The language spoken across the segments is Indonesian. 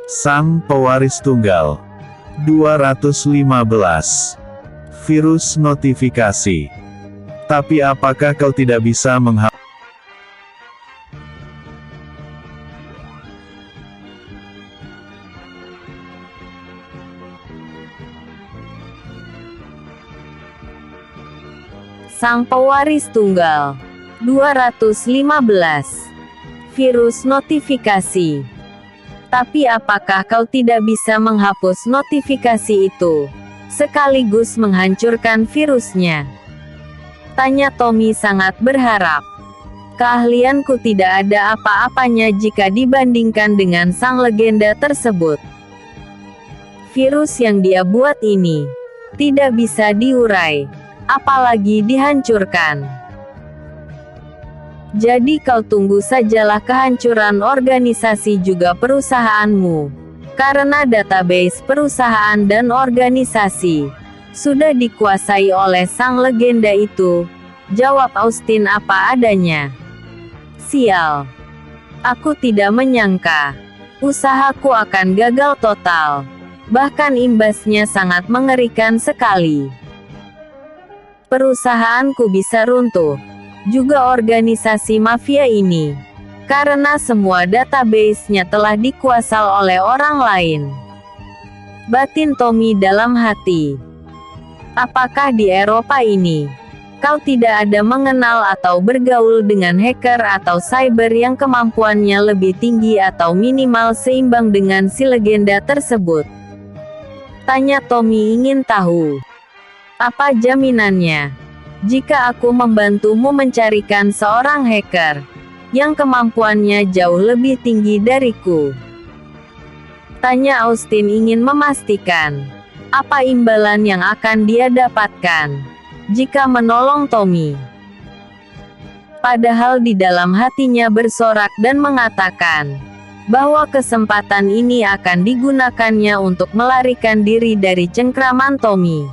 Sang pewaris tunggal. 215. Virus notifikasi. Tapi apakah kau tidak bisa menghapus Sang pewaris tunggal. 215. Virus notifikasi. Tapi apakah kau tidak bisa menghapus notifikasi itu, sekaligus menghancurkan virusnya? Tanya Tommy sangat berharap. Keahlianku tidak ada apa-apanya jika dibandingkan dengan sang legenda tersebut. Virus yang dia buat ini tidak bisa diurai, apalagi dihancurkan. Jadi kau tunggu sajalah kehancuran organisasi juga perusahaanmu. Karena database perusahaan dan organisasi sudah dikuasai oleh sang legenda itu, jawab Austin apa adanya. Sial. Aku tidak menyangka usahaku akan gagal total. Bahkan imbasnya sangat mengerikan sekali. Perusahaanku bisa runtuh. Juga organisasi mafia ini. Karena semua database-nya telah dikuasai oleh orang lain. Batin Tommy dalam hati. Apakah di Eropa ini, kau tidak ada mengenal atau bergaul dengan hacker atau cyber yang kemampuannya lebih tinggi atau minimal seimbang dengan si legenda tersebut? Tanya Tommy ingin tahu. Apa jaminannya? Jika aku membantumu mencarikan seorang hacker yang kemampuannya jauh lebih tinggi dariku. Tanya Austin ingin memastikan apa imbalan yang akan dia dapatkan jika menolong Tommy. Padahal di dalam hatinya bersorak dan mengatakan bahwa kesempatan ini akan digunakannya untuk melarikan diri dari cengkraman Tommy.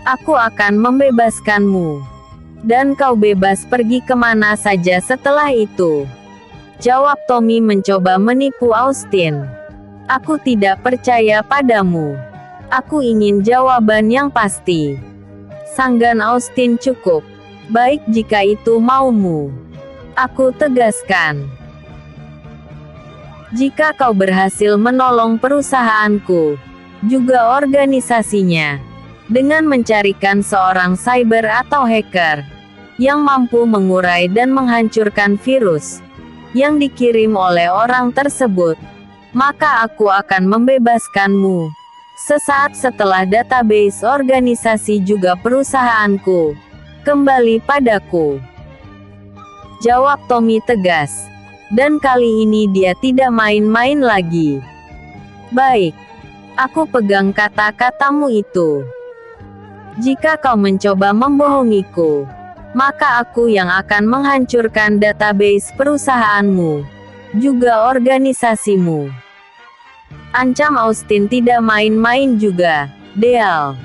Aku akan membebaskanmu. Dan kau bebas pergi kemana saja setelah itu. Jawab Tommy mencoba menipu Austin. Aku tidak percaya padamu. Aku ingin jawaban yang pasti. Sanggan Austin cukup. Baik jika itu maumu. Aku tegaskan. Jika kau berhasil menolong perusahaanku, juga organisasinya, dengan mencarikan seorang cyber atau hacker yang mampu mengurai dan menghancurkan virus yang dikirim oleh orang tersebut, maka aku akan membebaskanmu sesaat setelah database organisasi juga perusahaanku kembali padaku. Jawab Tommy tegas, dan kali ini dia tidak main-main lagi. Baik, aku pegang kata-katamu itu. Jika kau mencoba membohongiku, maka aku yang akan menghancurkan database perusahaanmu, juga organisasimu. Ancam Austin tidak main-main juga. Deal.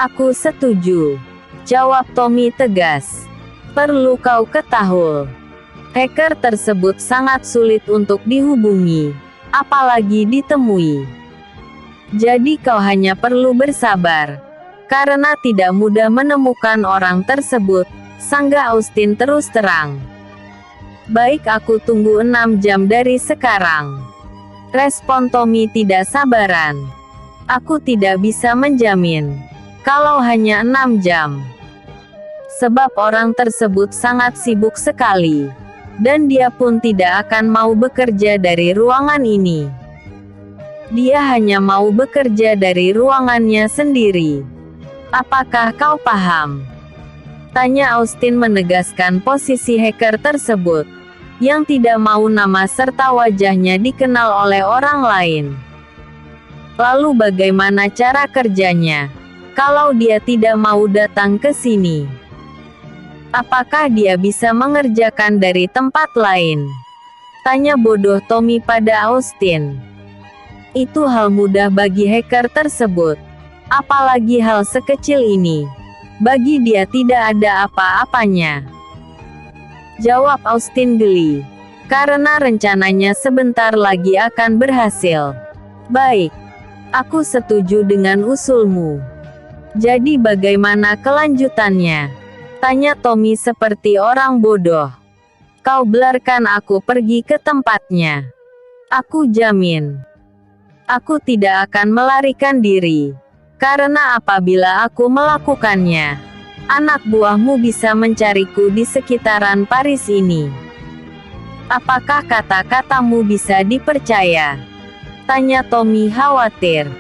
Aku setuju. Jawab Tommy tegas. Perlu kau ketahui, hacker tersebut sangat sulit untuk dihubungi, apalagi ditemui. Jadi kau hanya perlu bersabar. Karena tidak mudah menemukan orang tersebut, sanggah Austin terus terang. Baik, aku tunggu 6 jam dari sekarang. Respon Tommy tidak sabaran. Aku tidak bisa menjamin. Kalau hanya 6 jam. Sebab orang tersebut sangat sibuk sekali. Dan dia pun tidak akan mau bekerja dari ruangan ini. Dia hanya mau bekerja dari ruangannya sendiri. Apakah kau paham? Tanya Austin menegaskan posisi hacker tersebut, yang tidak mau nama serta wajahnya dikenal oleh orang lain. Lalu bagaimana cara kerjanya? Kalau dia tidak mau datang ke sini, apakah dia bisa mengerjakan dari tempat lain? Tanya bodoh Tommy pada Austin. Itu hal mudah bagi hacker tersebut. Apalagi hal sekecil ini. Bagi dia tidak ada apa-apanya. Jawab Austin geli. Karena rencananya sebentar lagi akan berhasil. Baik. Aku setuju dengan usulmu. Jadi bagaimana kelanjutannya? Tanya Tommy seperti orang bodoh. Kau biarkan aku pergi ke tempatnya. Aku jamin. Aku tidak akan melarikan diri. Karena apabila aku melakukannya, anak buahmu bisa mencariku di sekitaran Paris ini. Apakah kata-katamu bisa dipercaya? Tanya Tommy khawatir.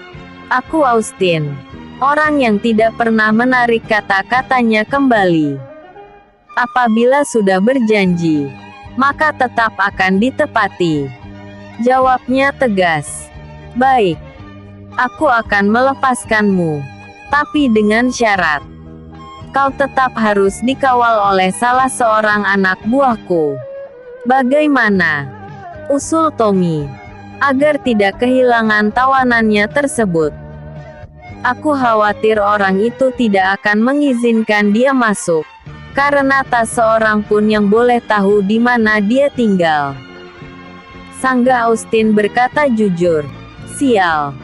Aku Austin. Orang yang tidak pernah menarik kata-katanya kembali. Apabila sudah berjanji, maka tetap akan ditepati. Jawabnya tegas. Baik. Aku akan melepaskanmu. Tapi dengan syarat. Kau tetap harus dikawal oleh salah seorang anak buahku. Bagaimana? Usul Tommy. Agar tidak kehilangan tawanannya tersebut. Aku khawatir orang itu tidak akan mengizinkan dia masuk. Karena tak seorang pun yang boleh tahu di mana dia tinggal. Sangga Austin berkata jujur. Sial.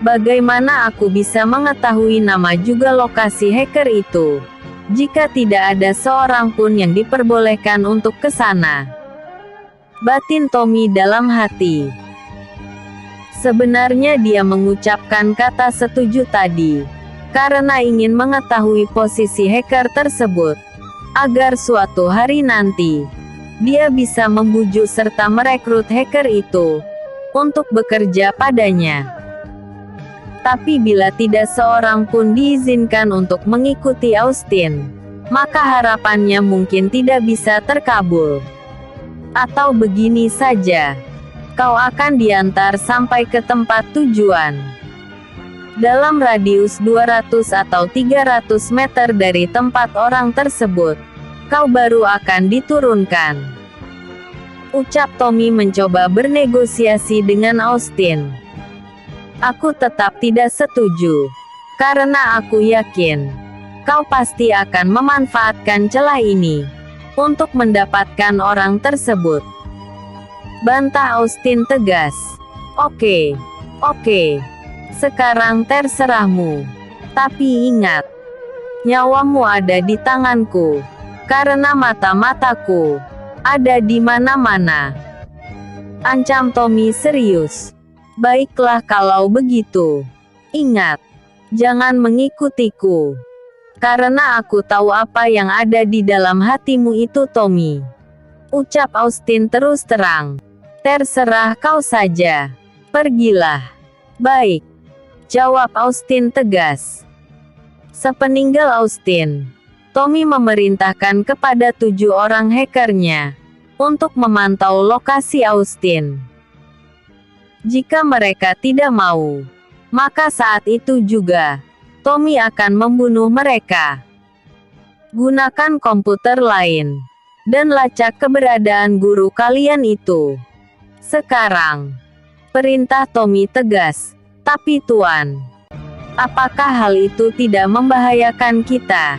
Bagaimana aku bisa mengetahui nama juga lokasi hacker itu? Jika tidak ada seorang pun yang diperbolehkan untuk ke sana. Batin Tommy dalam hati. Sebenarnya dia mengucapkan kata setuju tadi, karena ingin mengetahui posisi hacker tersebut, agar suatu hari nanti, dia bisa membujuk serta merekrut hacker itu, untuk bekerja padanya. Tapi bila tidak seorang pun diizinkan untuk mengikuti Austin, maka harapannya mungkin tidak bisa terkabul. Atau begini saja. Kau akan diantar sampai ke tempat tujuan. Dalam radius 200 atau 300 meter dari tempat orang tersebut, kau baru akan diturunkan. Ucap Tommy mencoba bernegosiasi dengan Austin. Aku tetap tidak setuju. Karena aku yakin, kau pasti akan memanfaatkan celah ini, untuk mendapatkan orang tersebut. Bantah Austin tegas. Oke. Sekarang terserahmu. Tapi ingat, nyawamu ada di tanganku. Karena mata-mataku ada di mana-mana. Ancam Tommy serius. Baiklah kalau begitu. Ingat, jangan mengikutiku. Karena aku tahu apa yang ada di dalam hatimu itu Tommy. Ucap Austin terus terang. Terserah kau saja. Pergilah. Baik. Jawab Austin tegas. Sepeninggal Austin, Tommy memerintahkan kepada 7 orang hackernya untuk memantau lokasi Austin. Jika mereka tidak mau, maka saat itu juga Tommy akan membunuh mereka. Gunakan komputer lain dan lacak keberadaan guru kalian itu. Sekarang, perintah Tommy tegas. Tapi Tuan, apakah hal itu tidak membahayakan kita?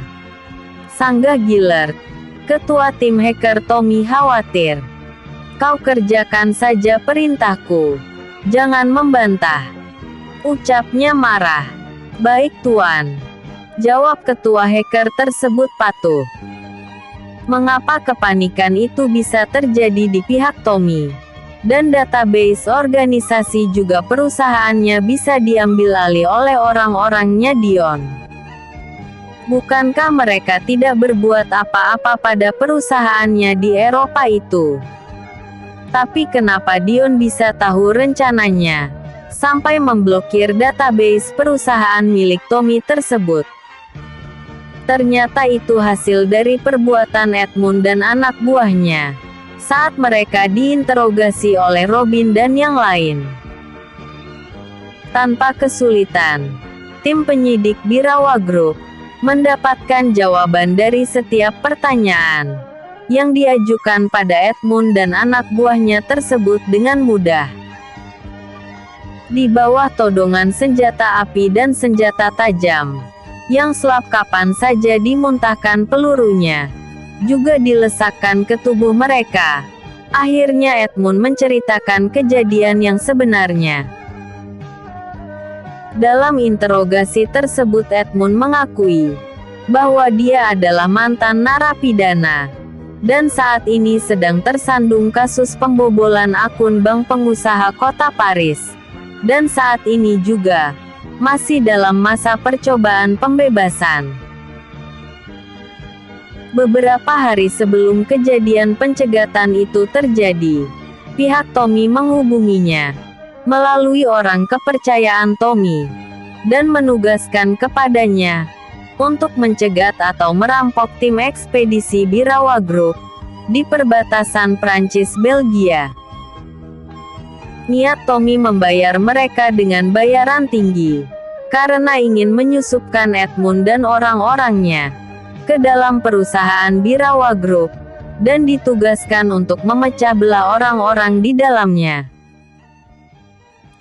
Sanggah Gillard, ketua tim hacker Tommy khawatir. Kau kerjakan saja perintahku. Jangan membantah. Ucapnya marah. Baik Tuan. Jawab ketua hacker tersebut patuh. Mengapa kepanikan itu bisa terjadi di pihak Tommy? Dan database organisasi juga perusahaannya bisa diambil alih oleh orang-orangnya Dion. Bukankah mereka tidak berbuat apa-apa pada perusahaannya di Eropa itu? Tapi kenapa Dion bisa tahu rencananya, sampai memblokir database perusahaan milik Tommy tersebut? Ternyata itu hasil dari perbuatan Edmund dan anak buahnya, saat mereka diinterogasi oleh Robin dan yang lain. Tanpa kesulitan, tim penyidik Birawa Group mendapatkan jawaban dari setiap pertanyaan yang diajukan pada Edmund dan anak buahnya tersebut dengan mudah. Di bawah todongan senjata api dan senjata tajam, yang selap kapan saja dimuntahkan pelurunya, juga dilesakkan ke tubuh mereka. Akhirnya Edmund menceritakan kejadian yang sebenarnya. Dalam interogasi tersebut Edmund mengakui bahwa dia adalah mantan narapidana dan saat ini sedang tersandung kasus pembobolan akun bank pengusaha kota Paris, dan saat ini juga masih dalam masa percobaan pembebasan. Beberapa hari sebelum kejadian pencegatan itu terjadi, pihak Tommy menghubunginya melalui orang kepercayaan Tommy dan menugaskan kepadanya untuk mencegat atau merampok tim ekspedisi Birawa Group di perbatasan Prancis-Belgia. Niat Tommy membayar mereka dengan bayaran tinggi karena ingin menyusupkan Edmund dan orang-orangnya ke dalam perusahaan Birawa Group dan ditugaskan untuk memecah belah orang-orang di dalamnya.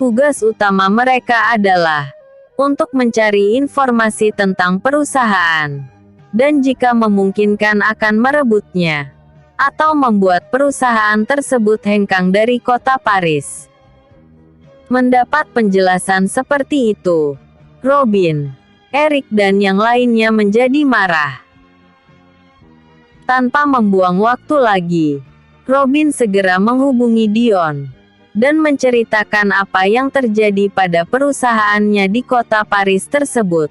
Tugas utama mereka adalah untuk mencari informasi tentang perusahaan, dan jika memungkinkan akan merebutnya, atau membuat perusahaan tersebut hengkang dari kota Paris. Mendapat penjelasan seperti itu, Robin, Eric dan yang lainnya menjadi marah. Tanpa membuang waktu lagi, Robin segera menghubungi Dion dan menceritakan apa yang terjadi pada perusahaannya di kota Paris tersebut.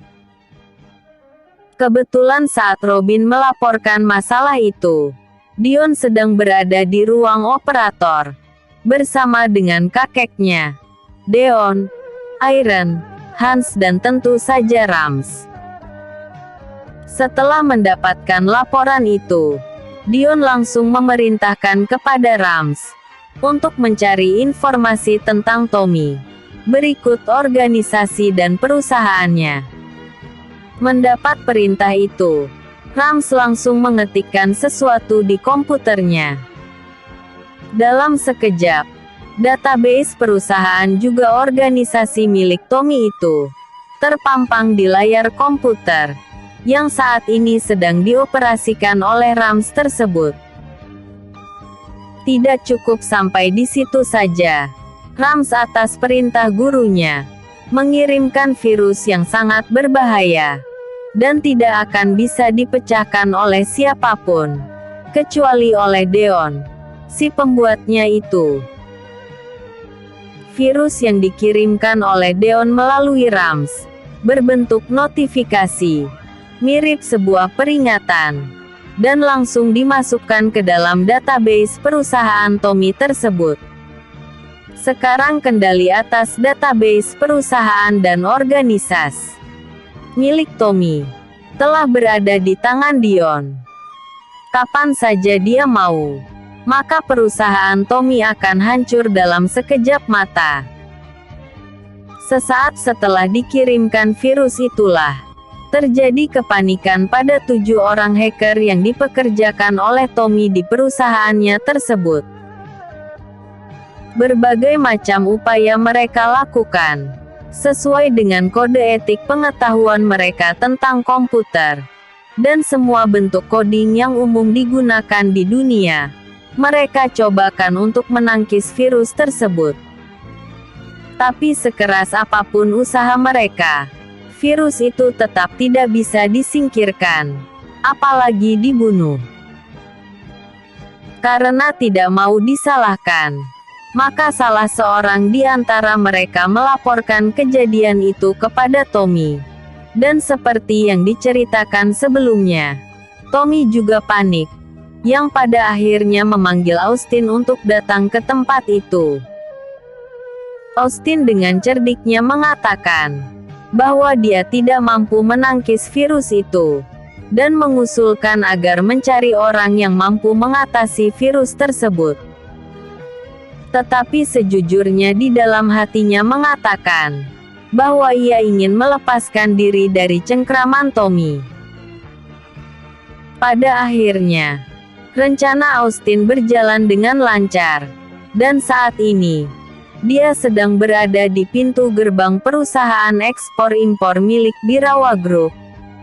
Kebetulan saat Robin melaporkan masalah itu, Dion sedang berada di ruang operator bersama dengan kakeknya, Deon, Iron, Hans dan tentu saja Rams. Setelah mendapatkan laporan itu, Dion langsung memerintahkan kepada Rams untuk mencari informasi tentang Tommy, berikut organisasi dan perusahaannya. Mendapat perintah itu, Rams langsung mengetikkan sesuatu di komputernya. Dalam sekejap, database perusahaan juga organisasi milik Tommy itu terpampang di layar komputer yang saat ini sedang dioperasikan oleh Rams tersebut. Tidak cukup sampai di situ saja, Rams atas perintah gurunya mengirimkan virus yang sangat berbahaya dan tidak akan bisa dipecahkan oleh siapapun kecuali oleh Deon, si pembuatnya itu. Virus yang dikirimkan oleh Deon melalui Rams berbentuk notifikasi mirip sebuah peringatan dan langsung dimasukkan ke dalam database perusahaan Tommy tersebut. Sekarang kendali atas database perusahaan dan organisasi milik Tommy telah berada di tangan Dion. Kapan saja dia mau, maka perusahaan Tommy akan hancur dalam sekejap mata. Sesaat setelah dikirimkan virus itulah terjadi kepanikan pada 7 orang hacker yang dipekerjakan oleh Tommy di perusahaannya tersebut. Berbagai macam upaya mereka lakukan, sesuai dengan kode etik pengetahuan mereka tentang komputer, dan semua bentuk coding yang umum digunakan di dunia. Mereka cobakan untuk menangkis virus tersebut. Tapi sekeras apapun usaha mereka, virus itu tetap tidak bisa disingkirkan, apalagi dibunuh. Karena tidak mau disalahkan, maka salah seorang di antara mereka melaporkan kejadian itu kepada Tommy. Dan seperti yang diceritakan sebelumnya, Tommy juga panik, yang pada akhirnya memanggil Austin untuk datang ke tempat itu. Austin dengan cerdiknya mengatakan bahwa dia tidak mampu menangkis virus itu, dan mengusulkan agar mencari orang yang mampu mengatasi virus tersebut. Tetapi sejujurnya di dalam hatinya mengatakan bahwa ia ingin melepaskan diri dari cengkraman Tommy. Pada akhirnya, rencana Austin berjalan dengan lancar, dan saat ini dia sedang berada di pintu gerbang perusahaan ekspor-impor milik Birawa Group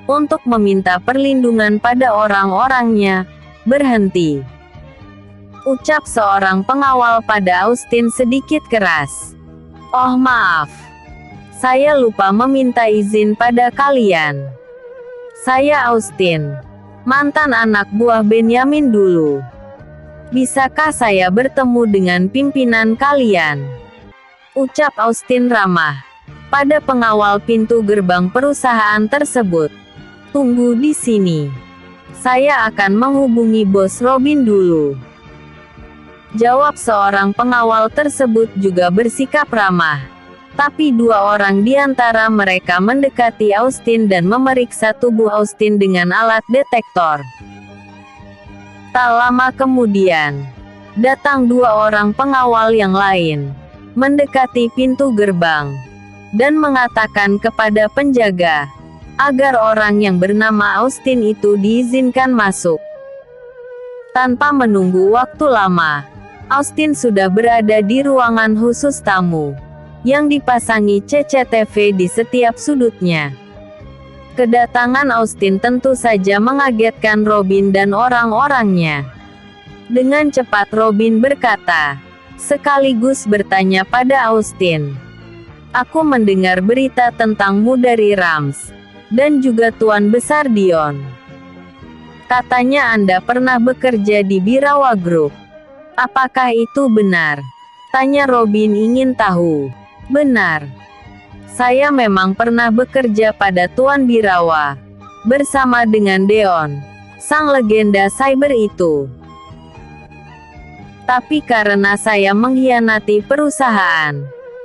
untuk meminta perlindungan pada orang-orangnya. Berhenti, ucap seorang pengawal pada Austin sedikit keras. Oh maaf, Saya lupa meminta izin pada kalian. Saya Austin, mantan anak buah Benyamin dulu. Bisakah saya bertemu dengan pimpinan kalian? Ucap Austin ramah pada pengawal pintu gerbang perusahaan tersebut. Tunggu di sini. Saya akan menghubungi bos Robin dulu. Jawab seorang pengawal tersebut juga bersikap ramah. Tapi dua orang di antara mereka mendekati Austin dan memeriksa tubuh Austin dengan alat detektor. Tak lama kemudian, datang dua orang pengawal yang lain, mendekati pintu gerbang, dan mengatakan kepada penjaga, agar orang yang bernama Austin itu diizinkan masuk. Tanpa menunggu waktu lama, Austin sudah berada di ruangan khusus tamu, yang dipasangi CCTV di setiap sudutnya. Kedatangan Austin tentu saja mengagetkan Robin dan orang-orangnya. Dengan cepat Robin berkata, sekaligus bertanya pada Austin, "Aku mendengar berita tentangmu dari Rams, dan juga Tuan Besar Dion. Katanya Anda pernah bekerja di Birawa Group. Apakah itu benar?" Tanya Robin ingin tahu. "Benar. Saya memang pernah bekerja pada Tuan Birawa, bersama dengan Deon, sang legenda cyber itu. Tapi karena saya mengkhianati perusahaan,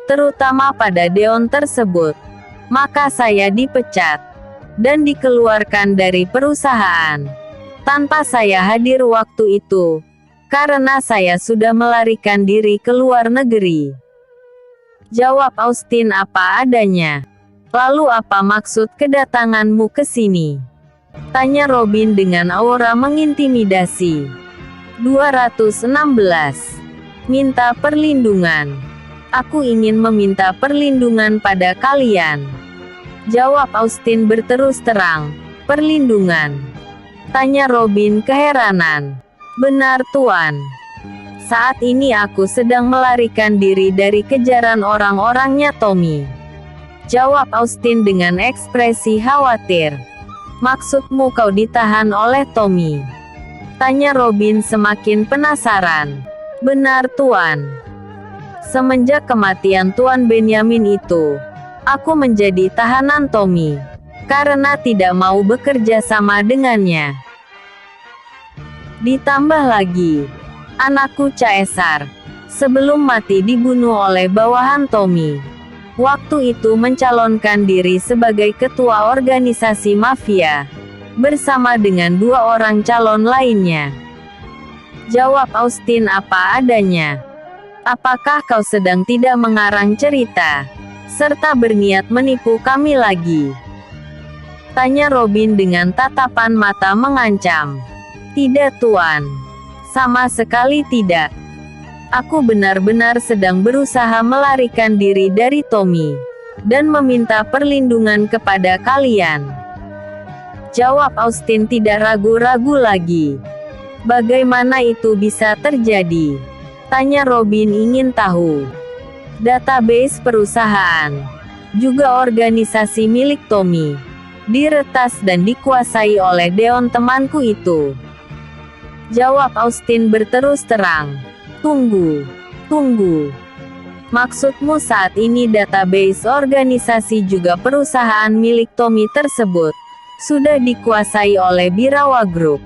terutama pada Deon tersebut, maka saya dipecat, dan dikeluarkan dari perusahaan, tanpa saya hadir waktu itu, karena saya sudah melarikan diri ke luar negeri." Jawab Austin apa adanya. "Lalu apa maksud kedatanganmu ke sini?" Tanya Robin dengan aura mengintimidasi. 216. Minta perlindungan. "Aku ingin meminta perlindungan pada kalian." Jawab Austin berterus terang. "Perlindungan?" Tanya Robin keheranan. "Benar Tuan. Saat ini aku sedang melarikan diri dari kejaran orang-orangnya Tommy." Jawab Austin dengan ekspresi khawatir. "Maksudmu kau ditahan oleh Tommy?" Tanya Robin semakin penasaran. "Benar Tuan. Semenjak kematian Tuan Benyamin itu, aku menjadi tahanan Tommy, karena tidak mau bekerja sama dengannya. Ditambah lagi, anakku Caesar, sebelum mati dibunuh oleh bawahan Tommy. Waktu itu mencalonkan diri sebagai ketua organisasi mafia, bersama dengan dua orang calon lainnya." Jawab Austin apa adanya. "Apakah kau sedang tidak mengarang cerita, serta berniat menipu kami lagi?" Tanya Robin dengan tatapan mata mengancam. "Tidak Tuan. Sama sekali tidak. Aku benar-benar sedang berusaha melarikan diri dari Tommy, dan meminta perlindungan kepada kalian." Jawab Austin tidak ragu-ragu lagi. "Bagaimana itu bisa terjadi?" Tanya Robin ingin tahu. "Database perusahaan, juga organisasi milik Tommy, diretas dan dikuasai oleh Deon temanku itu." Jawab Austin berterus terang. Tunggu. Maksudmu saat ini database organisasi juga perusahaan milik Tommy tersebut sudah dikuasai oleh Birawa Group?"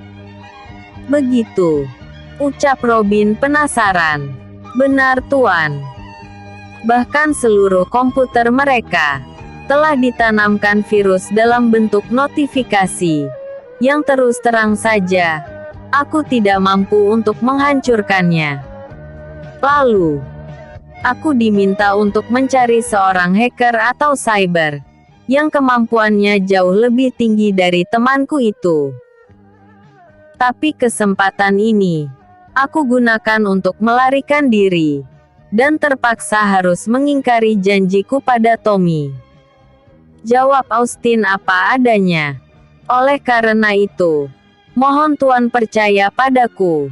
"Begitu," ucap Robin penasaran. "Benar Tuan. Bahkan seluruh komputer mereka telah ditanamkan virus dalam bentuk notifikasi, yang terus terang saja aku tidak mampu untuk menghancurkannya. Lalu, aku diminta untuk mencari seorang hacker atau cyber, yang kemampuannya jauh lebih tinggi dari temanku itu. Tapi kesempatan ini, aku gunakan untuk melarikan diri, dan terpaksa harus mengingkari janjiku pada Tommy." Jawab Austin apa adanya. "Oleh karena itu, mohon Tuan percaya padaku.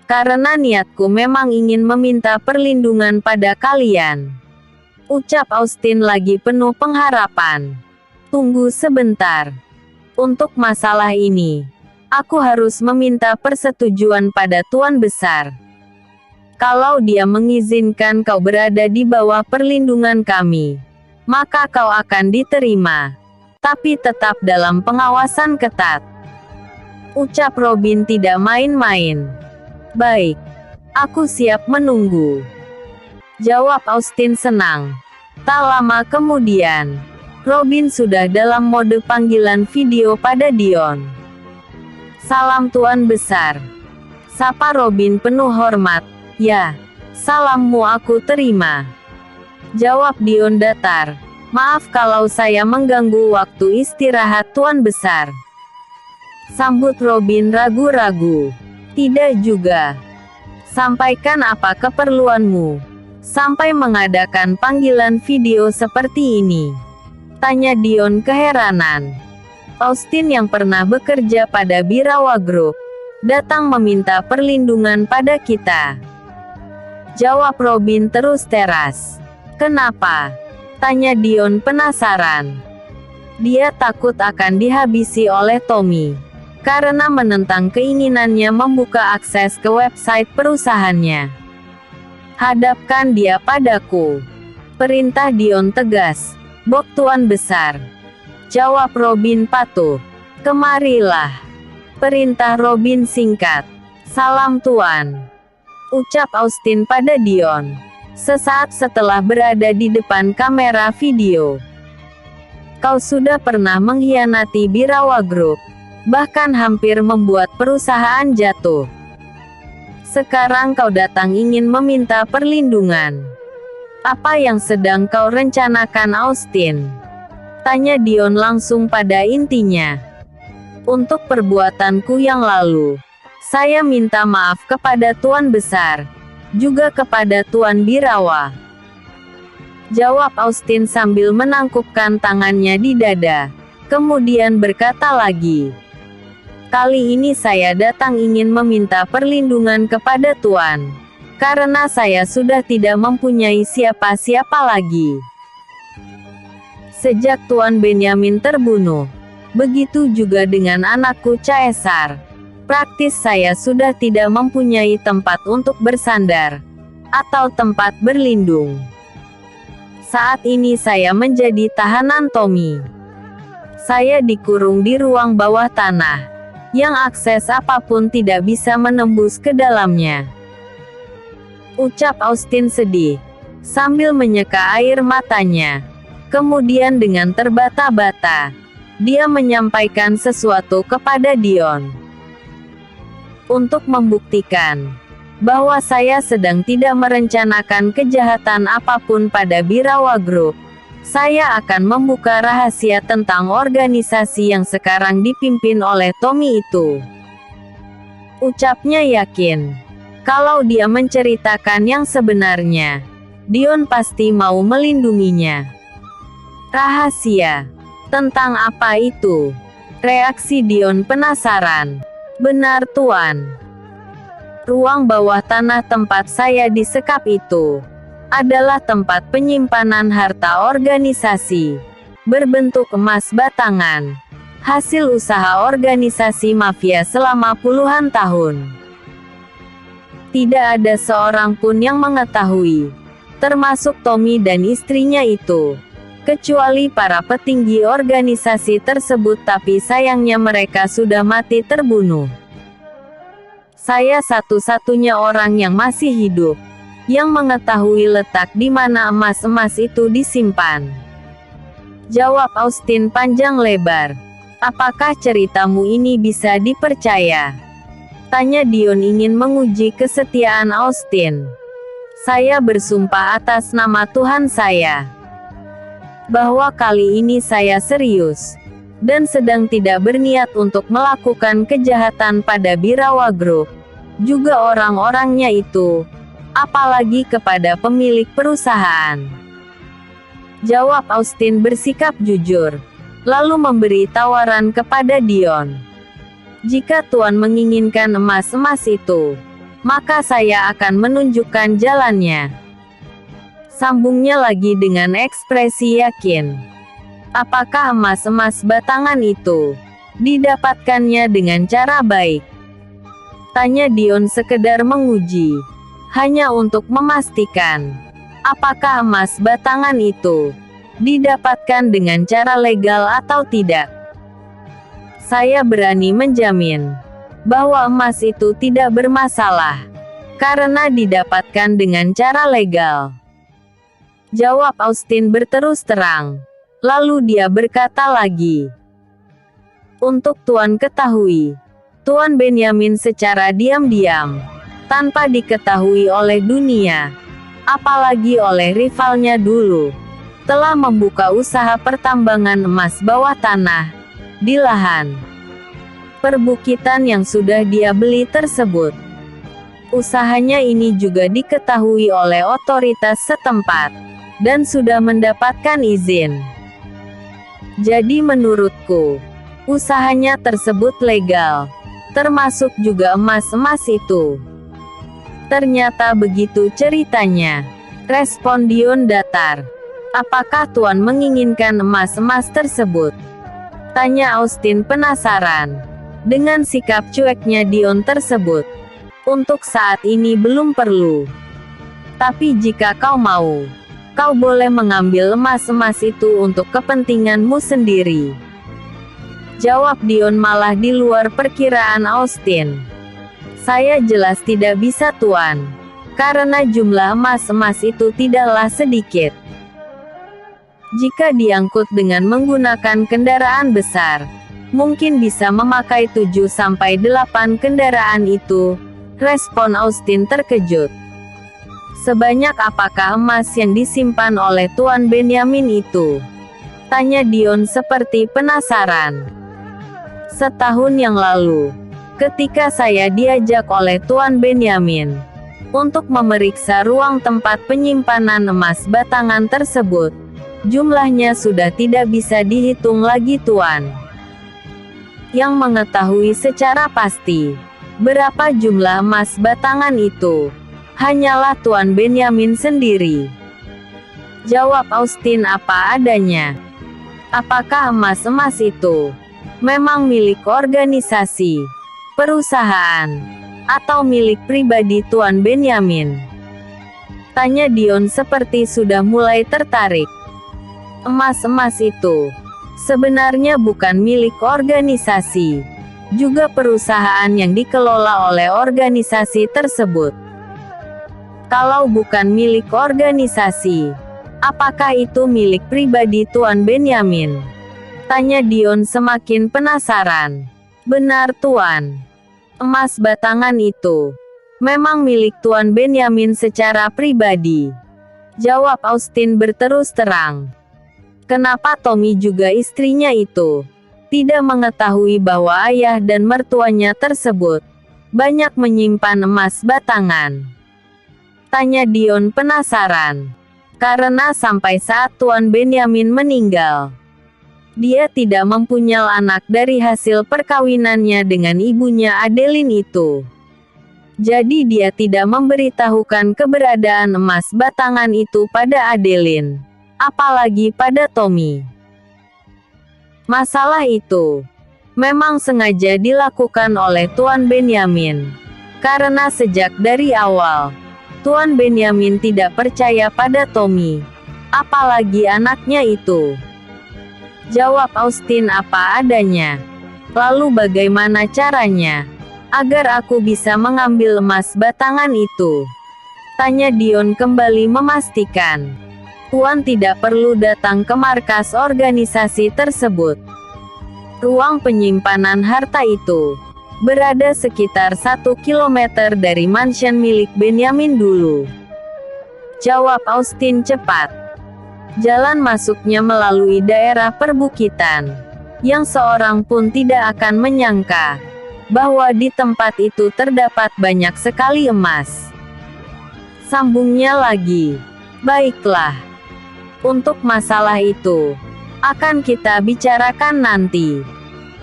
Karena niatku memang ingin meminta perlindungan pada kalian. Ucap Austin lagi penuh pengharapan. Tunggu sebentar. Untuk masalah ini, aku harus meminta persetujuan pada Tuan Besar. Kalau dia mengizinkan kau berada di bawah perlindungan kami, maka kau akan diterima. Tapi tetap dalam pengawasan ketat. Ucap Robin tidak main-main. Baik. Aku siap menunggu. Jawab Austin senang. Tak lama kemudian, Robin sudah dalam mode panggilan video pada Dion. Salam Tuan Besar. Sapa Robin penuh hormat. Ya, salammu aku terima. Jawab Dion datar. Maaf kalau saya mengganggu waktu istirahat Tuan Besar. Sambut Robin ragu-ragu. Tidak juga. Sampaikan apa keperluanmu. Sampai mengadakan panggilan video seperti ini? Tanya Dion keheranan. Austin yang pernah bekerja pada Birawa Group, datang meminta perlindungan pada kita. Jawab Robin terus teras. Kenapa? Tanya Dion penasaran. Dia takut akan dihabisi oleh Tommy, karena menentang keinginannya membuka akses ke website perusahaannya. Hadapkan dia padaku. Perintah Dion tegas. Bok Tuan Besar. Jawab Robin patuh. Kemarilah. Perintah Robin singkat. Salam Tuan. Ucap Austin pada Dion. Sesaat setelah berada di depan kamera video. Kau sudah pernah mengkhianati Birawa Group. Bahkan hampir membuat perusahaan jatuh. Sekarang kau datang ingin meminta perlindungan. Apa yang sedang kau rencanakan, Austin? Tanya Dion langsung pada intinya. Untuk perbuatanku yang lalu, saya minta maaf kepada Tuan Besar, juga kepada Tuan Birawa. Jawab Austin sambil menangkupkan tangannya di dada. Kemudian berkata lagi. Kali ini saya datang ingin meminta perlindungan kepada Tuan. Karena saya sudah tidak mempunyai siapa-siapa lagi. Sejak Tuan Benyamin terbunuh. Begitu juga dengan anakku Caesar. Praktis saya sudah tidak mempunyai tempat untuk bersandar. Atau tempat berlindung. Saat ini saya menjadi tahanan Tommy. Saya dikurung di ruang bawah tanah. Yang akses apapun tidak bisa menembus ke dalamnya. Ucap Austin sedih, sambil menyeka air matanya. Kemudian dengan terbata-bata, dia menyampaikan sesuatu kepada Dion. Untuk membuktikan bahwa saya sedang tidak merencanakan kejahatan apapun pada Birawa Group, saya akan membuka rahasia tentang organisasi yang sekarang dipimpin oleh Tommy itu. Ucapnya yakin. Kalau dia menceritakan yang sebenarnya, Dion pasti mau melindunginya. Rahasia. Tentang apa itu? Reaksi Dion penasaran. Benar Tuan. Ruang bawah tanah tempat saya disekap itu adalah tempat penyimpanan harta organisasi berbentuk emas batangan, hasil usaha organisasi mafia selama puluhan tahun. Tidak ada seorang pun yang mengetahui, termasuk Tommy dan istrinya itu, kecuali para petinggi organisasi tersebut, tapi sayangnya mereka sudah mati terbunuh. Saya satu-satunya orang yang masih hidup yang mengetahui letak di mana emas-emas itu disimpan. Jawab Austin panjang lebar. Apakah ceritamu ini bisa dipercaya? Tanya Dion ingin menguji kesetiaan Austin. Saya bersumpah atas nama Tuhan saya, bahwa kali ini saya serius, dan sedang tidak berniat untuk melakukan kejahatan pada Birawa Group, juga orang-orangnya itu, apalagi kepada pemilik perusahaan. Jawab Austin bersikap jujur, lalu memberi tawaran kepada Dion. Jika Tuan menginginkan emas-emas itu, maka saya akan menunjukkan jalannya. Sambungnya lagi dengan ekspresi yakin. Apakah emas-emas batangan itu didapatkannya dengan cara baik? Tanya Dion sekedar menguji. Hanya untuk memastikan. Apakah emas batangan itu didapatkan dengan cara legal atau tidak? Saya berani menjamin bahwa emas itu tidak bermasalah karena didapatkan dengan cara legal. Jawab Austin berterus terang. Lalu dia berkata lagi. Untuk Tuan ketahui, Tuan Benyamin secara diam-diam, tanpa diketahui oleh dunia, apalagi oleh rivalnya dulu, telah membuka usaha pertambangan emas bawah tanah di lahan perbukitan yang sudah dia beli tersebut. Usahanya ini juga diketahui oleh otoritas setempat dan sudah mendapatkan izin. Jadi menurutku, usahanya tersebut legal, termasuk juga emas-emas itu. Ternyata begitu ceritanya. Respon Dion datar. Apakah Tuan menginginkan emas-emas tersebut? Tanya Austin penasaran. Dengan sikap cueknya Dion tersebut. Untuk saat ini belum perlu. Tapi jika kau mau, kau boleh mengambil emas-emas itu untuk kepentinganmu sendiri. Jawab Dion malah di luar perkiraan Austin. Saya jelas tidak bisa Tuan. Karena jumlah emas-emas itu tidaklah sedikit. Jika diangkut dengan menggunakan kendaraan besar, mungkin bisa memakai 7-8 kendaraan itu. Respon Austin terkejut. Sebanyak apakah emas yang disimpan oleh Tuan Benyamin itu? Tanya Dion seperti penasaran. Setahun yang lalu, ketika saya diajak oleh Tuan Benyamin untuk memeriksa ruang tempat penyimpanan emas batangan tersebut, jumlahnya sudah tidak bisa dihitung lagi Tuan. Yang mengetahui secara pasti berapa jumlah emas batangan itu hanyalah Tuan Benyamin sendiri. Jawab Austin apa adanya. Apakah emas-emas itu memang milik organisasi, perusahaan, atau milik pribadi Tuan Benyamin? Tanya Dion seperti sudah mulai tertarik. Emas-emas itu sebenarnya bukan milik organisasi, juga perusahaan yang dikelola oleh organisasi tersebut. Kalau bukan milik organisasi, apakah itu milik pribadi Tuan Benyamin? Tanya Dion semakin penasaran. Benar Tuan. Emas batangan itu memang milik Tuan Benyamin secara pribadi. Jawab Austin berterus terang. Kenapa Tommy juga istrinya itu tidak mengetahui bahwa ayah dan mertuanya tersebut banyak menyimpan emas batangan? Tanya Dion penasaran. Karena sampai saat Tuan Benyamin meninggal, dia tidak mempunyai anak dari hasil perkawinannya dengan ibunya Adeline itu. Jadi dia tidak memberitahukan keberadaan emas batangan itu pada Adeline, apalagi pada Tommy. Masalah itu memang sengaja dilakukan oleh Tuan Benyamin, karena sejak dari awal Tuan Benyamin tidak percaya pada Tommy, apalagi anaknya itu. Jawab Austin apa adanya. Lalu bagaimana caranya agar aku bisa mengambil emas batangan itu? Tanya Dion kembali memastikan. Tuan tidak perlu datang ke markas organisasi tersebut. Ruang penyimpanan harta itu berada sekitar 1 kilometer dari mansion milik Benyamin dulu. Jawab Austin cepat. Jalan masuknya melalui daerah perbukitan, yang seorang pun tidak akan menyangka bahwa di tempat itu terdapat banyak sekali emas. Sambungnya lagi. Baiklah. Untuk masalah itu akan kita bicarakan nanti.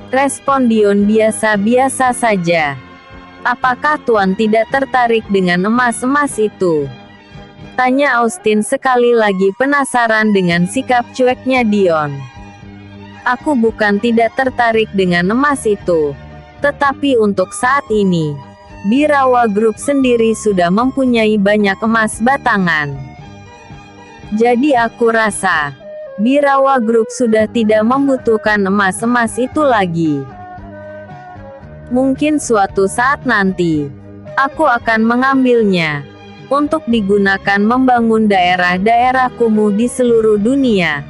Respon Dion biasa-biasa saja. Apakah Tuan tidak tertarik dengan emas-emas itu? Tanya Austin sekali lagi, penasaran dengan sikap cueknya Dion. Aku bukan tidak tertarik dengan emas itu. Tetapi untuk saat ini, Birawa Group sendiri sudah mempunyai banyak emas batangan. Jadi aku rasa, Birawa Group sudah tidak membutuhkan emas-emas itu lagi. Mungkin suatu saat nanti, aku akan mengambilnya, untuk digunakan membangun daerah-daerah kumuh di seluruh dunia,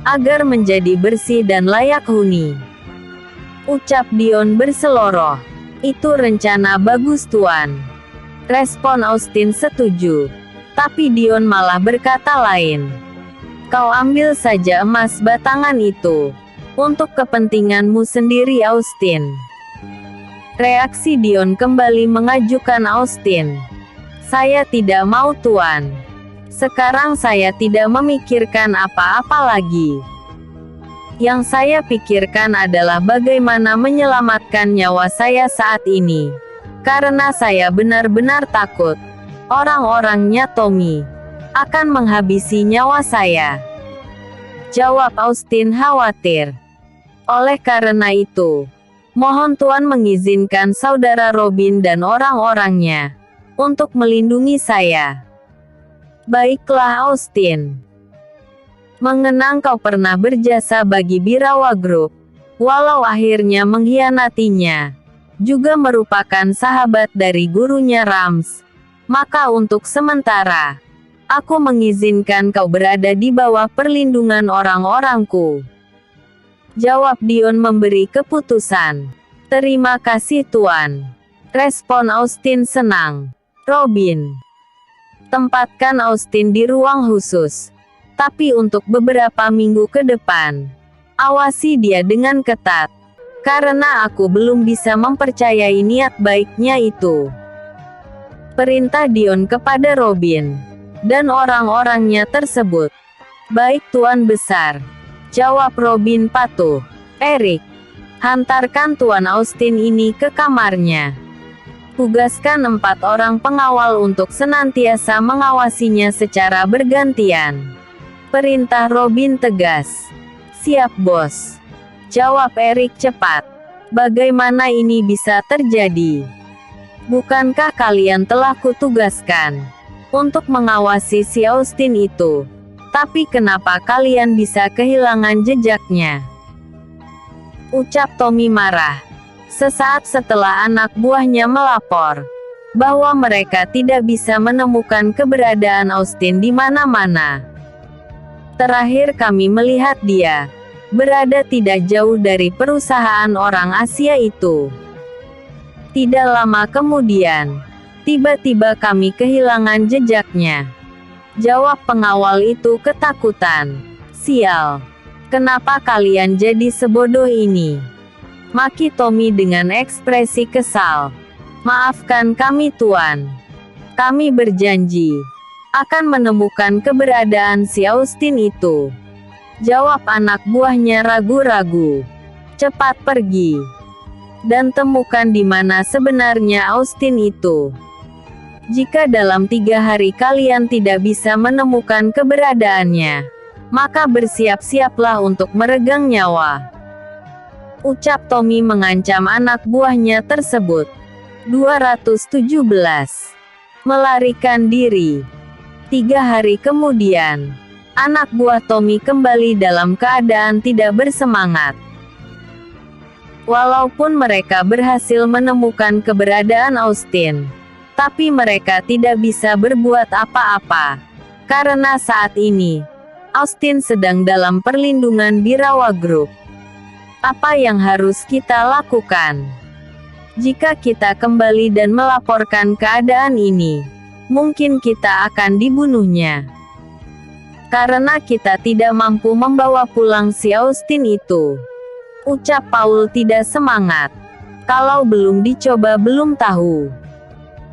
agar menjadi bersih dan layak huni. Ucap Dion berseloroh. Itu rencana bagus tuan. Respon Austin setuju. Tapi Dion malah berkata lain. Kau ambil saja emas batangan itu. Untuk kepentinganmu sendiri Austin. Reaksi Dion kembali mengajukan Austin. Saya tidak mau tuan. Sekarang saya tidak memikirkan apa-apa lagi. Yang saya pikirkan adalah bagaimana menyelamatkan nyawa saya saat ini. Karena saya benar-benar takut. Orang-orangnya Tommy akan menghabisi nyawa saya. Jawab Austin khawatir. Oleh karena itu, mohon tuan mengizinkan saudara Robin dan orang-orangnya untuk melindungi saya. Baiklah Austin. Mengenang kau pernah berjasa bagi Birawa Group, walau akhirnya mengkhianatinya, juga merupakan sahabat dari gurunya Rams, maka untuk sementara, aku mengizinkan kau berada di bawah perlindungan orang-orangku. Jawab Dion memberi keputusan. Terima kasih tuan. Respon Austin senang. Robin. Tempatkan Austin di ruang khusus. Tapi untuk beberapa minggu ke depan, awasi dia dengan ketat. Karena aku belum bisa mempercayai niat baiknya itu. Perintah Dion kepada Robin. Dan orang-orangnya tersebut. Baik tuan besar. Jawab Robin patuh. Eric. Hantarkan tuan Austin ini ke kamarnya. Tugaskan 4 orang pengawal untuk senantiasa mengawasinya secara bergantian. Perintah Robin tegas. Siap bos. Jawab Eric cepat. Bagaimana ini bisa terjadi? Bukankah kalian telah kutugaskan untuk mengawasi si Austin itu? Tapi kenapa kalian bisa kehilangan jejaknya? Ucap Tommy marah. Sesaat setelah anak buahnya melapor bahwa mereka tidak bisa menemukan keberadaan Austin di mana-mana. Terakhir kami melihat dia berada tidak jauh dari perusahaan orang Asia itu. Tidak lama kemudian, tiba-tiba kami kehilangan jejaknya. Jawab pengawal itu ketakutan. Sial. Kenapa kalian jadi sebodoh ini? Maki Tommy dengan ekspresi kesal. Maafkan kami tuan. Kami berjanji akan menemukan keberadaan si Austin itu. Jawab anak buahnya ragu-ragu. Cepat pergi. Dan temukan di mana sebenarnya Austin itu. Jika dalam 3 hari kalian tidak bisa menemukan keberadaannya, maka bersiap-siaplah untuk meregang nyawa. Ucap Tommy mengancam anak buahnya tersebut. 217. Melarikan diri. 3 hari kemudian, anak buah Tommy kembali dalam keadaan tidak bersemangat. Walaupun mereka berhasil menemukan keberadaan Austin, tapi mereka tidak bisa berbuat apa-apa. Karena saat ini, Austin sedang dalam perlindungan Birawa Group. Apa yang harus kita lakukan? Jika kita kembali dan melaporkan keadaan ini, mungkin kita akan dibunuhnya. Karena kita tidak mampu membawa pulang si Austin itu. Ucap Paul tidak semangat. Kalau belum dicoba belum tahu.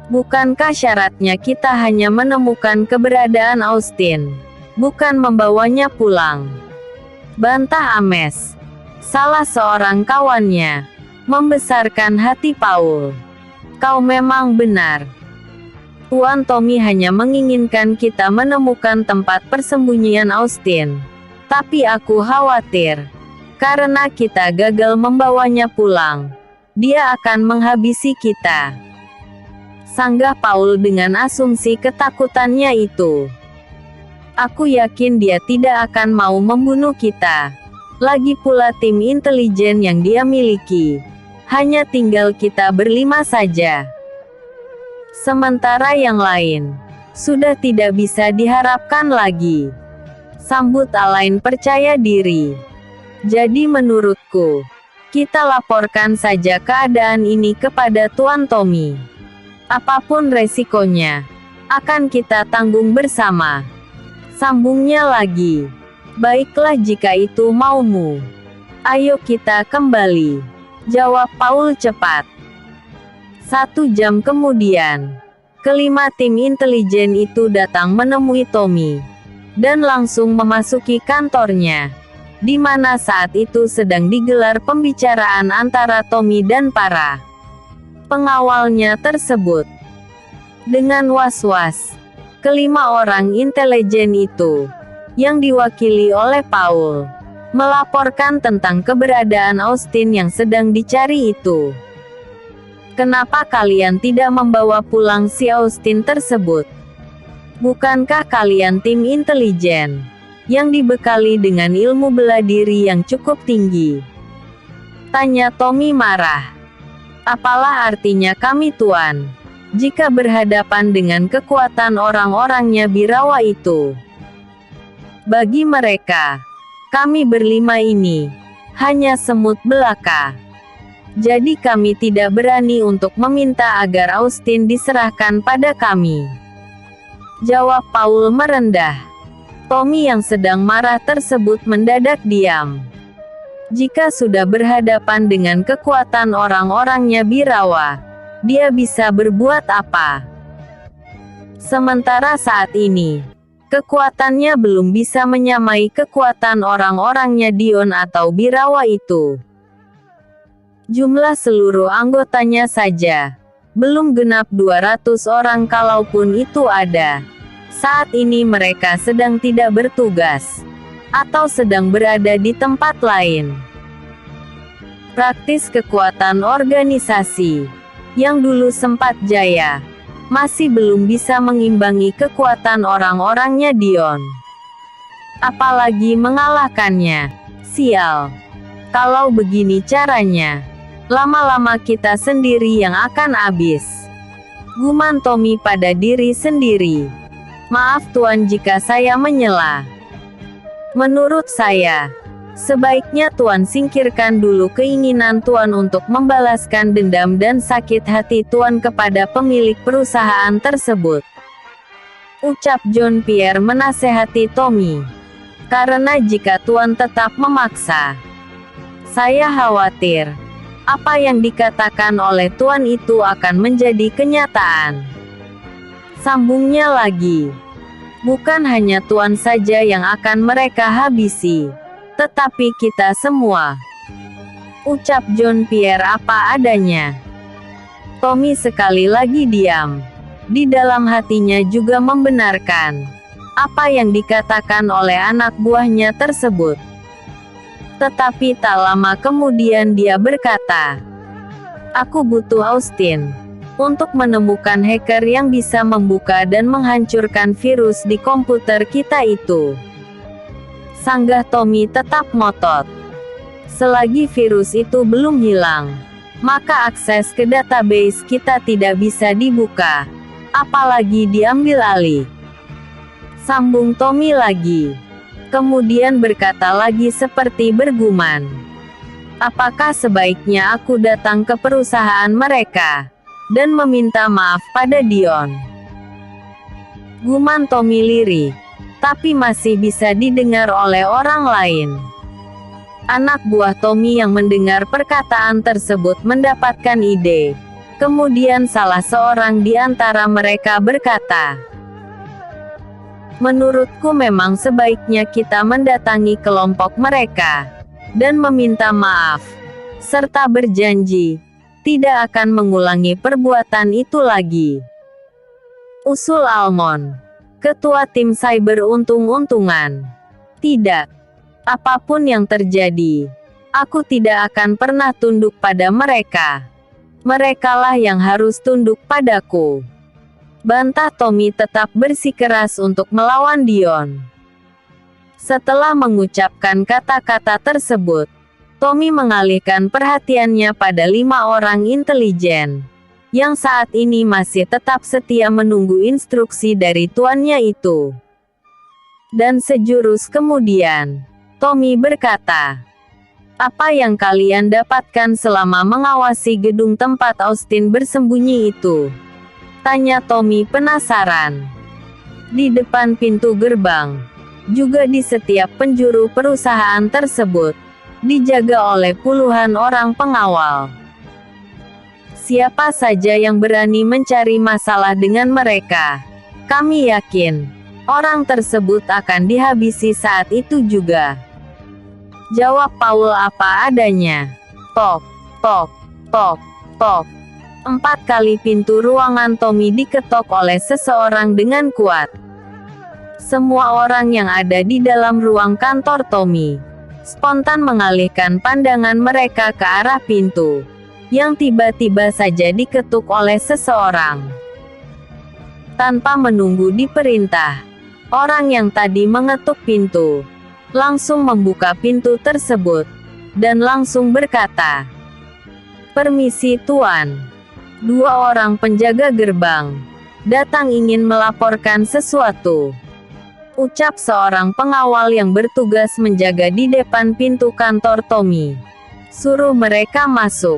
Bukankah syaratnya kita hanya menemukan keberadaan Austin, bukan membawanya pulang? Bantah Ames, salah seorang kawannya, membesarkan hati Paul. Kau memang benar. Tuan Tommy hanya menginginkan kita menemukan tempat persembunyian Austin. Tapi aku khawatir, karena kita gagal membawanya pulang, dia akan menghabisi kita. Sanggah Paul dengan asumsi ketakutannya itu. Aku yakin dia tidak akan mau membunuh kita. Lagi pula tim intelijen yang dia miliki. Hanya tinggal kita berlima saja. Sementara yang lain sudah tidak bisa diharapkan lagi. Sambut Alain percaya diri. Jadi menurutku, kita laporkan saja keadaan ini kepada Tuan Tommy. Apapun resikonya, akan kita tanggung bersama. Sambungnya lagi. Baiklah jika itu maumu. Ayo kita kembali. Jawab Paul cepat. 1 jam kemudian, kelima tim intelijen itu datang menemui Tommy. Dan langsung memasuki kantornya. Di mana saat itu sedang digelar pembicaraan antara Tommy dan para pengawalnya tersebut. Dengan was-was, kelima orang intelijen itu, yang diwakili oleh Paul, melaporkan tentang keberadaan Austin yang sedang dicari itu. Kenapa kalian tidak membawa pulang si Austin tersebut? Bukankah kalian tim intelijen, yang dibekali dengan ilmu bela diri yang cukup tinggi? Tanya Tommy marah. Apalah artinya kami tuan, jika berhadapan dengan kekuatan orang-orangnya Birawa itu? Bagi mereka, kami berlima ini hanya semut belaka. Jadi kami tidak berani untuk meminta agar Austin diserahkan pada kami. Jawab Paul merendah. Tommy yang sedang marah tersebut mendadak diam. Jika sudah berhadapan dengan kekuatan orang-orangnya Birawa, dia bisa berbuat apa? Sementara saat ini, kekuatannya belum bisa menyamai kekuatan orang-orangnya Dion atau Birawa itu. Jumlah seluruh anggotanya saja belum genap 200 orang kalaupun itu ada. Saat ini mereka sedang tidak bertugas, atau sedang berada di tempat lain. Praktis kekuatan organisasi, yang dulu sempat jaya, masih belum bisa mengimbangi kekuatan orang-orangnya Dion. Apalagi mengalahkannya. Sial. Kalau begini caranya, lama-lama kita sendiri yang akan habis. Guman Tommy pada diri sendiri. Maaf Tuan jika saya menyela. Menurut saya, sebaiknya Tuan singkirkan dulu keinginan Tuan untuk membalaskan dendam dan sakit hati Tuan kepada pemilik perusahaan tersebut. Ucap John Pierre menasehati Tommy. Karena jika Tuan tetap memaksa, saya khawatir apa yang dikatakan oleh Tuan itu akan menjadi kenyataan. Sambungnya lagi. Bukan hanya Tuan saja yang akan mereka habisi, tetapi kita semua. Ucap John Pierre apa adanya. Tommy sekali lagi diam. Di dalam hatinya juga membenarkan apa yang dikatakan oleh anak buahnya tersebut. Tetapi tak lama kemudian dia berkata, "Aku butuh Austin untuk menemukan hacker yang bisa membuka dan menghancurkan virus di komputer kita itu." Sanggah Tommy tetap ngotot. Selagi virus itu belum hilang, maka akses ke database kita tidak bisa dibuka, apalagi diambil alih. Sambung Tommy lagi. Kemudian berkata lagi seperti bergumam. Apakah sebaiknya aku datang ke perusahaan mereka dan meminta maaf pada Dion? Guman Tommy lirik, tapi masih bisa didengar oleh orang lain. Anak buah Tommy yang mendengar perkataan tersebut mendapatkan ide. Kemudian salah seorang di antara mereka berkata, "Menurutku memang sebaiknya kita mendatangi kelompok mereka dan meminta maaf, serta berjanji tidak akan mengulangi perbuatan itu lagi." Usul Almond, ketua tim cyber untung-untungan. Tidak. Apapun yang terjadi, aku tidak akan pernah tunduk pada mereka. Merekalah yang harus tunduk padaku. Bantah Tommy tetap bersikeras untuk melawan Dion. Setelah mengucapkan kata-kata tersebut, Tommy mengalihkan perhatiannya pada 5 orang intelijen, yang saat ini masih tetap setia menunggu instruksi dari tuannya itu. Dan sejurus kemudian, Tommy berkata, "Apa yang kalian dapatkan selama mengawasi gedung tempat Austin bersembunyi itu?" tanya Tommy penasaran. Di depan pintu gerbang, juga di setiap penjuru perusahaan tersebut, dijaga oleh puluhan orang pengawal. Siapa saja yang berani mencari masalah dengan mereka, kami yakin orang tersebut akan dihabisi saat itu juga. Jawab Paul apa adanya. Tok, tok, tok, tok. 4 kali pintu ruangan Tommy diketok oleh seseorang dengan kuat. Semua orang yang ada di dalam ruang kantor Tommy spontan mengalihkan pandangan mereka ke arah pintu, yang tiba-tiba saja diketuk oleh seseorang. Tanpa menunggu diperintah, orang yang tadi mengetuk pintu langsung membuka pintu tersebut, dan langsung berkata, "Permisi Tuan. 2 orang penjaga gerbang datang ingin melaporkan sesuatu," ucap seorang pengawal yang bertugas menjaga di depan pintu kantor Tommy. "Suruh mereka masuk,"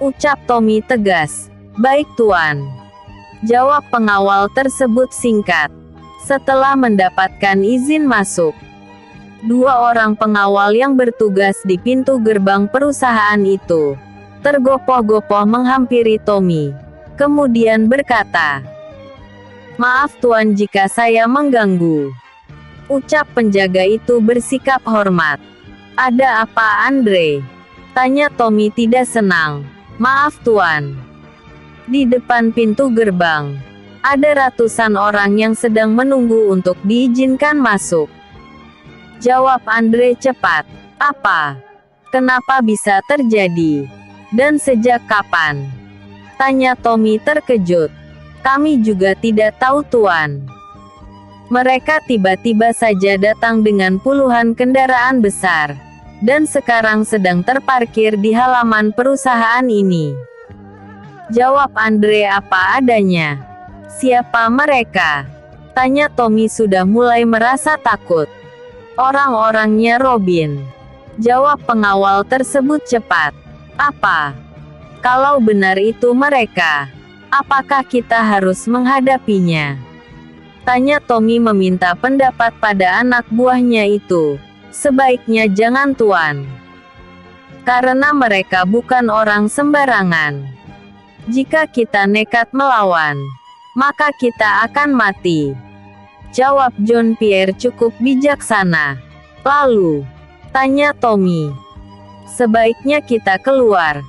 ucap Tommy tegas. "Baik Tuan," jawab pengawal tersebut singkat. Setelah mendapatkan izin masuk, 2 orang pengawal yang bertugas di pintu gerbang perusahaan itu tergopoh-gopoh menghampiri Tommy, kemudian berkata, "Maaf Tuan jika saya mengganggu," ucap penjaga itu bersikap hormat. "Ada apa Andre?" tanya Tommy tidak senang. "Maaf Tuan. Di depan pintu gerbang, ada ratusan orang yang sedang menunggu untuk diizinkan masuk," jawab Andre cepat. "Apa? Kenapa bisa terjadi? Dan sejak kapan?" tanya Tommy terkejut. "Kami juga tidak tahu Tuan. Mereka tiba-tiba saja datang dengan puluhan kendaraan besar, dan sekarang sedang terparkir di halaman perusahaan ini," jawab Andre apa adanya. "Siapa mereka?" tanya Tommy sudah mulai merasa takut. "Orang-orangnya Robin," jawab pengawal tersebut cepat. "Apa? Kalau benar itu mereka, apakah kita harus menghadapinya?" tanya Tommy meminta pendapat pada anak buahnya itu. "Sebaiknya jangan Tuan. Karena mereka bukan orang sembarangan. Jika kita nekat melawan, maka kita akan mati," jawab John Pierre cukup bijaksana. "Lalu," tanya Tommy, "sebaiknya kita keluar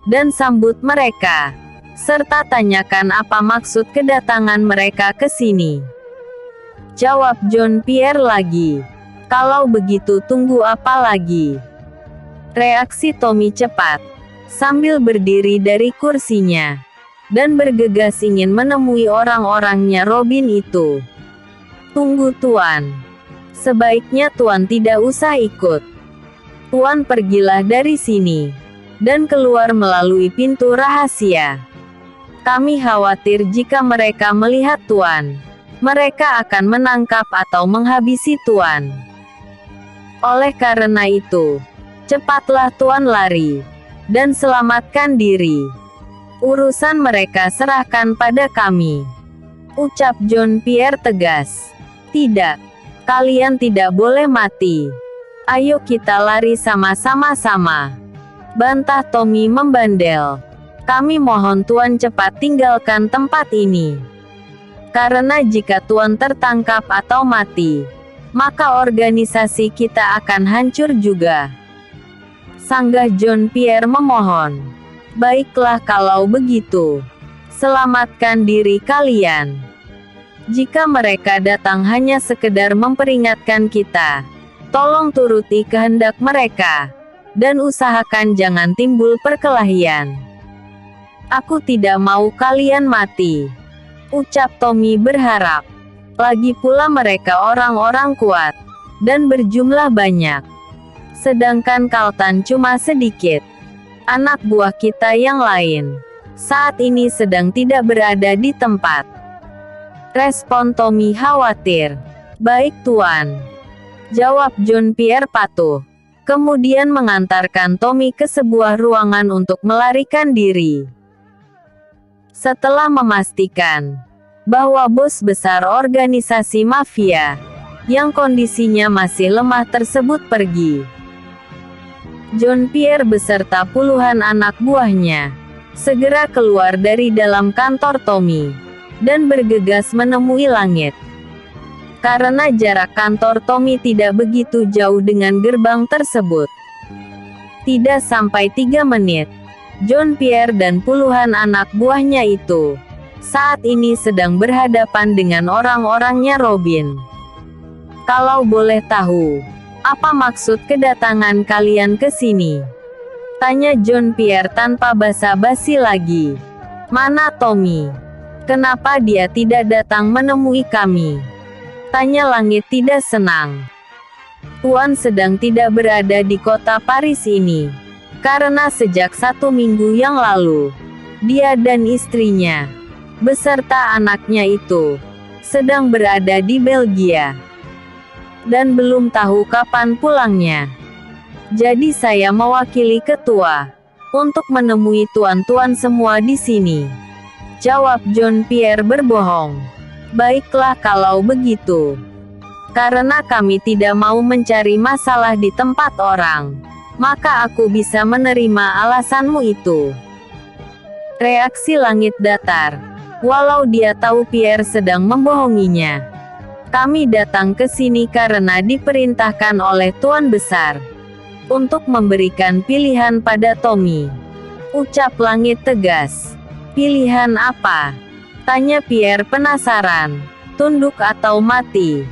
dan sambut mereka, serta tanyakan apa maksud kedatangan mereka ke sini," jawab John Pierre lagi. "Kalau begitu tunggu apa lagi?" Reaksi Tommy cepat, sambil berdiri dari kursinya, dan bergegas ingin menemui orang-orangnya Robin itu. "Tunggu Tuan. Sebaiknya Tuan tidak usah ikut. Tuan pergilah dari sini, dan keluar melalui pintu rahasia. Kami khawatir jika mereka melihat Tuan, mereka akan menangkap atau menghabisi Tuan. Oleh karena itu, cepatlah Tuan lari, dan selamatkan diri. Urusan mereka serahkan pada kami," ucap John Pierre tegas. "Tidak. Kalian tidak boleh mati. Ayo kita lari sama-sama," bantah Tommy membandel. "Kami mohon Tuan cepat tinggalkan tempat ini. Karena jika Tuan tertangkap atau mati, maka organisasi kita akan hancur juga," sanggah John Pierre memohon. "Baiklah kalau begitu. Selamatkan diri kalian." Jika mereka datang hanya sekedar memperingatkan kita, tolong turuti kehendak mereka, dan usahakan jangan timbul perkelahian. Aku tidak mau kalian mati, ucap Tommy berharap. Lagi pula mereka orang-orang kuat, dan berjumlah banyak. Sedangkan Carlton cuma sedikit. Anak buah kita yang lain saat ini sedang tidak berada di tempat. Respon Tommy khawatir. Baik Tuan, jawab John Pierre patuh. Kemudian mengantarkan Tommy ke sebuah ruangan untuk melarikan diri. Setelah memastikan bahwa bos besar organisasi mafia, yang kondisinya masih lemah tersebut pergi, John Pierre beserta puluhan anak buahnya segera keluar dari dalam kantor Tommy, dan bergegas menemui langit. Karena jarak kantor Tommy tidak begitu jauh dengan gerbang tersebut. Tidak sampai 3 menit, John Pierre dan puluhan anak buahnya itu saat ini sedang berhadapan dengan orang-orangnya Robin. Kalau boleh tahu, apa maksud kedatangan kalian ke sini? Tanya John Pierre tanpa basa-basi lagi. Mana Tommy? Kenapa dia tidak datang menemui kami? Tanya langit tidak senang. Tuan sedang tidak berada di kota Paris ini, karena sejak 1 minggu yang lalu, dia dan istrinya beserta anaknya itu sedang berada di Belgia, dan belum tahu kapan pulangnya. Jadi saya mewakili ketua untuk menemui tuan-tuan semua di sini, jawab John Pierre berbohong. Baiklah kalau begitu. Karena kami tidak mau mencari masalah di tempat orang, maka aku bisa menerima alasanmu itu. Reaksi langit datar. Walau dia tahu Pierre sedang membohonginya. Kami datang ke sini karena diperintahkan oleh Tuan Besar untuk memberikan pilihan pada Tommy, ucap langit tegas. Pilihan apa? Tanya Pierre penasaran. Tunduk atau mati?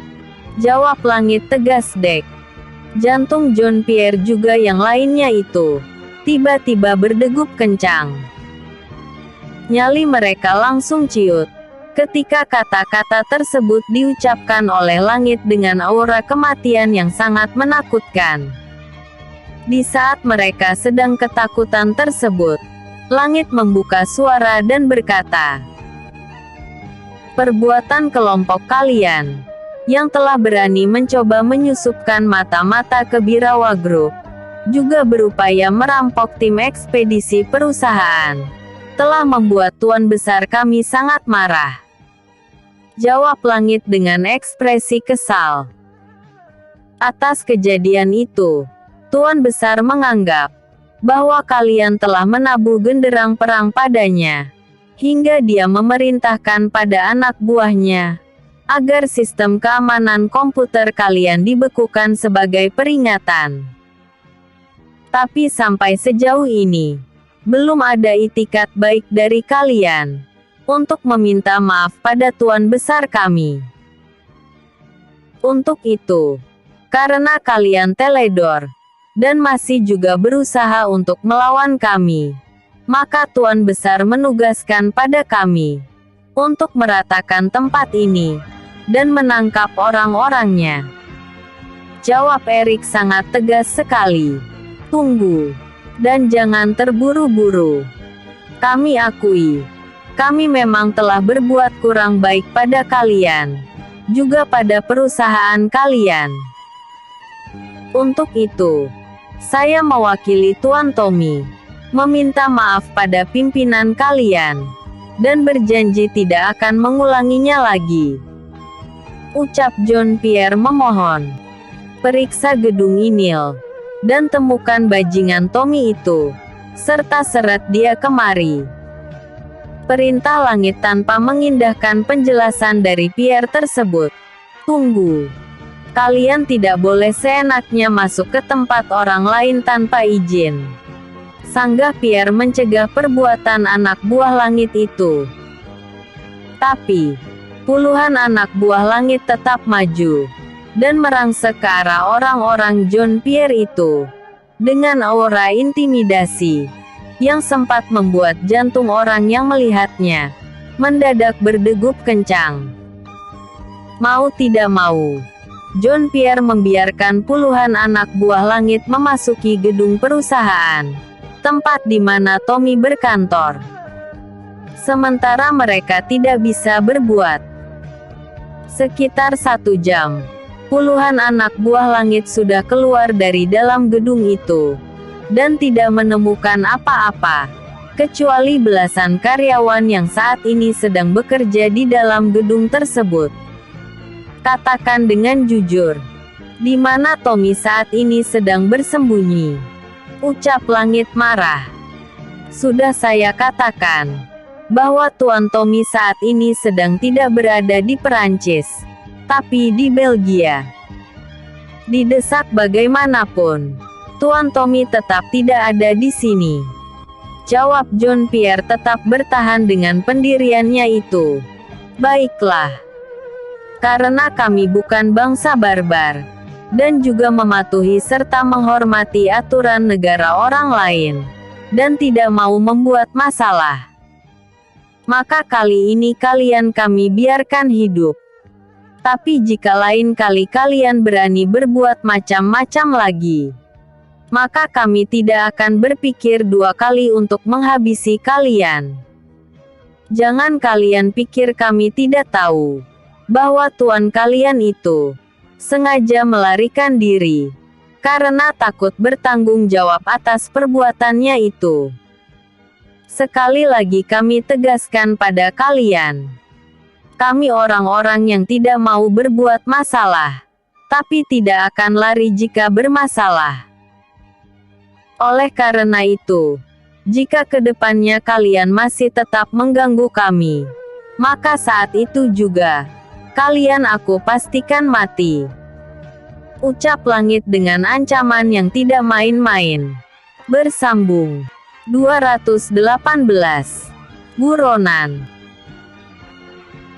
Jawab langit tegas Dek. Jantung John Pierre juga yang lainnya itu tiba-tiba berdegup kencang. Nyali mereka langsung ciut ketika kata-kata tersebut diucapkan oleh langit dengan aura kematian yang sangat menakutkan. Di saat mereka sedang ketakutan tersebut, langit membuka suara dan berkata, perbuatan kelompok kalian yang telah berani mencoba menyusupkan mata-mata ke Birawa Group, juga berupaya merampok tim ekspedisi perusahaan, telah membuat Tuan Besar kami sangat marah. Jawab langit dengan ekspresi kesal. Atas kejadian itu, Tuan Besar menganggap bahwa kalian telah menabuh genderang perang padanya, hingga dia memerintahkan pada anak buahnya agar sistem keamanan komputer kalian dibekukan sebagai peringatan. Tapi sampai sejauh ini, belum ada itikat baik dari kalian untuk meminta maaf pada Tuan Besar kami. Untuk itu, karena kalian teledor dan masih juga berusaha untuk melawan kami, maka Tuan Besar menugaskan pada kami untuk meratakan tempat ini dan menangkap orang-orangnya. Jawab Erik sangat tegas sekali. Tunggu, dan jangan terburu-buru. Kami akui, kami memang telah berbuat kurang baik pada kalian, juga pada perusahaan kalian. Untuk itu, saya mewakili Tuan Tommy meminta maaf pada pimpinan kalian, dan berjanji tidak akan mengulanginya lagi, ucap John Pierre memohon. Periksa gedung Inil, dan temukan bajingan Tommy itu, serta seret dia kemari. Perintah langit tanpa mengindahkan penjelasan dari Pierre tersebut. Tunggu. Kalian tidak boleh seenaknya masuk ke tempat orang lain tanpa izin. Sanggah Pierre mencegah perbuatan anak buah langit itu. Tapi, Puluhan anak buah langit tetap maju dan merangsek ke arah orang-orang John Pierre itu dengan aura intimidasi yang sempat membuat jantung orang yang melihatnya mendadak berdegup kencang. Mau tidak mau, John Pierre membiarkan puluhan anak buah langit memasuki gedung perusahaan, tempat di mana Tommy berkantor. Sementara mereka tidak bisa berbuat. Sekitar 1 jam, puluhan anak buah langit sudah keluar dari dalam gedung itu, dan tidak menemukan apa-apa, kecuali belasan karyawan yang saat ini sedang bekerja di dalam gedung tersebut. Katakan dengan jujur, di mana Tommy saat ini sedang bersembunyi? Ucap langit marah. Sudah saya katakan bahwa Tuan Tommy saat ini sedang tidak berada di Perancis, tapi di Belgia. Didesak bagaimanapun, Tuan Tommy tetap tidak ada di sini. Jawab John Pierre tetap bertahan dengan pendiriannya itu. Baiklah. Karena kami bukan bangsa barbar, dan juga mematuhi serta menghormati aturan negara orang lain, dan tidak mau membuat masalah. Maka kali ini kalian kami biarkan hidup. Tapi jika lain kali kalian berani berbuat macam-macam lagi, maka kami tidak akan berpikir 2 kali untuk menghabisi kalian. Jangan kalian pikir kami tidak tahu bahwa tuan kalian itu sengaja melarikan diri karena takut bertanggung jawab atas perbuatannya itu. Sekali lagi kami tegaskan pada kalian, kami orang-orang yang tidak mau berbuat masalah, tapi tidak akan lari jika bermasalah. Oleh karena itu, jika kedepannya kalian masih tetap mengganggu kami, maka saat itu juga kalian aku pastikan mati. Ucap langit dengan ancaman yang tidak main-main. Bersambung 218. Buronan.